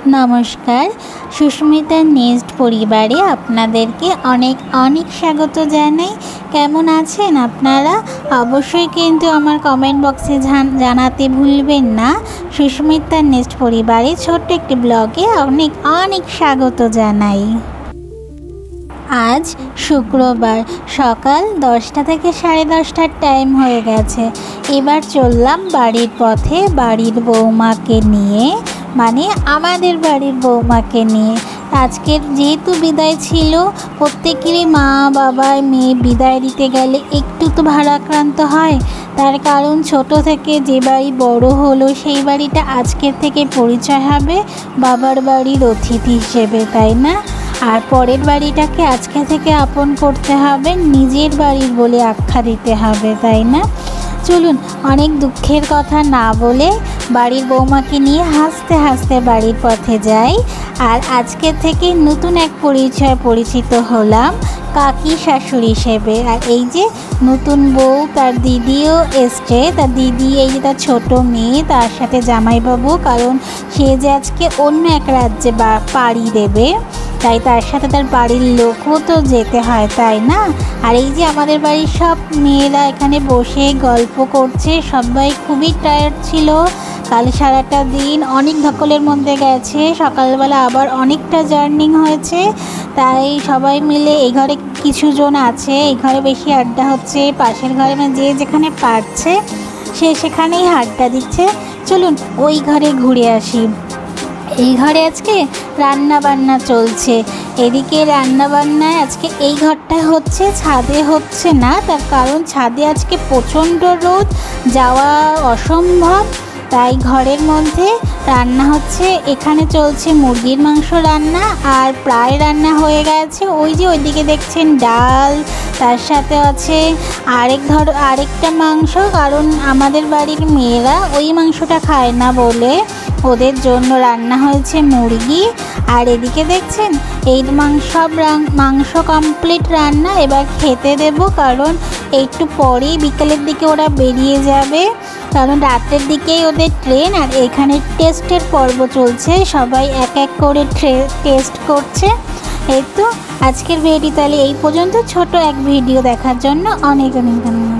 নমস্কার, সুস্মিতার নেস্ট পরিবারে আপনাদেরকে অনেক অনেক স্বাগত জানাই। কেমন আছেন আপনারা? অবশ্যই কিন্তু আমার কমেন্ট বক্সে জানাতে ভুলবেন না। সুস্মিতার নেস্ট পরিবারে ছোট্ট একটি ব্লগে অনেক অনেক স্বাগত জানাই। আজ শুক্রবার সকাল 10টা থেকে 10:30টার টাইম হয়ে গেছে। এবার চললাম বাড়ির পথে, বাড়ির বৌমাকে নিয়ে, মানে আমাদের বাড়ির বৌমাকে নিয়ে। আজকের যেহেতু বিদায় ছিল, প্রত্যেকেরই মা বাবা মেয়ে বিদায় দিতে গেলে একটু তো ভারাক্রান্ত হয়। তার কারণ ছোট থেকে যে বাড়ি বড় হলো সেই বাড়িটা আজকের থেকে পরিচয় হবে বাবার বাড়ির অতিথি হিসেবে, তাই না? আর পরের বাড়িটাকে আজকে থেকে আপন করতে হবে, নিজের বাড়ির বলে আখ্যা দিতে হবে, তাই না? চলুন অনেক দুঃখের কথা না বলে বাড়ির বৌমাকে নিয়ে হাসতে হাসতে বাড়ির পথে যাই। আর আজকে থেকে নতুন এক পরিচিত হলাম কাকি শাশুড়ি হিসেবে। আর এই যে নতুন বউ, তার দিদিও এসছে। তার দিদি, এই যে তার ছোটো মেয়ে, তার সাথে জামাইবাবু, কারণ সে যে আজকে অন্য এক রাজ্যে পাড়ি দেবে, তাই তার সাথে তার বাড়ির লোকও তো যেতে হয়, তাই না? আর এই যে আমাদের বাড়ির সব মেয়েরা এখানে বসে গল্প করছে। সবাই খুবই টায়ার্ড ছিল, কাল সারাটা দিন অনেক ধকলের মধ্যে গেছে। সকালবেলা আবার অনেকটা জার্নি হয়েছে, তাই সবাই মিলে এই ঘরে কিছু জন আছে, এই ঘরে বেশি আড্ডা হচ্ছে। পাশের ঘরে মানে যে যেখানে পারছে সে সেখানেই আড্ডা দিচ্ছে। চলুন ওই ঘরে ঘুরে আসি। এই ঘরে আজকে রান্না বান্না চলছে। এদিকে রান্না বান্নায় আজকে এই ঘরটা হচ্ছে, ছাদে হচ্ছে না। তার কারণ ছাদে আজকে প্রচণ্ড রোদ, যাওয়া অসম্ভব, তাই ঘরের মধ্যে রান্না হচ্ছে। এখানে চলছে মুরগির মাংস রান্না, আর প্রায় রান্না হয়ে গেছে। ওই যে ওইদিকে দেখছেন ডাল, তার সাথে আছে আরেকটা মাংস, কারণ আমাদের বাড়ির মেয়েরা ওই মাংসটা খায় না বলে ওদের জন্য রান্না হয়েছে মুরগি। আর এদিকে দেখছেন এই মাংস কমপ্লিট রান্না। এবার খেতে দেব, কারণ একটু পরেই বিকেলের দিকে ওরা বেরিয়ে যাবে, কারণ রাতের দিকেই ওদের ট্রেন। আর এখানে টেস্টের পর্ব চলছে, সবাই এক এক করে টেস্ট করছে। এই তো আজকের ভিডিও তাহলে এই পর্যন্ত। ছোট এক ভিডিও দেখার জন্য অনেক অনেক ধন্যবাদ।